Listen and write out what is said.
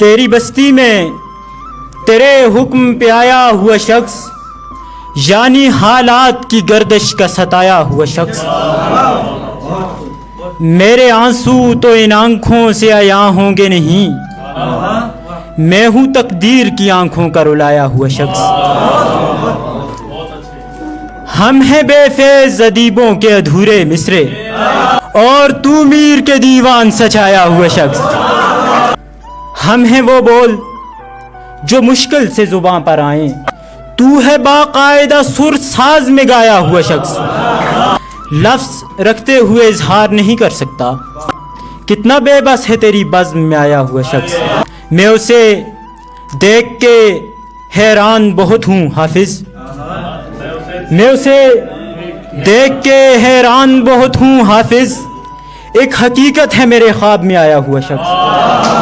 تیری بستی میں تیرے حکم پہ آیا ہوا شخص، یعنی حالات کی گردش کا ستایا ہوا شخص۔ میرے آنسو تو ان آنکھوں سے عیاں ہوں گے نہیں، میں ہوں تقدیر کی آنکھوں کا رلایا ہوا شخص۔ ہم ہیں بے فیض ادیبوں کے ادھورے مصرے، اور تو میر کے دیوان سجایا ہوا شخص۔ ہم ہیں وہ بول جو مشکل سے زباں پر آئیں، تو ہے باقاعدہ سر ساز میں گایا ہوا شخص۔ لفظ رکھتے ہوئے اظہار نہیں کر سکتا کتنا بے بس ہے تیری بزم میں آیا ہوا شخص۔ میں اسے دیکھ کے حیران بہت ہوں حافظ، میں اسے دیکھ کے حیران بہت ہوں حافظ، ایک حقیقت ہے میرے خواب میں آیا ہوا شخص۔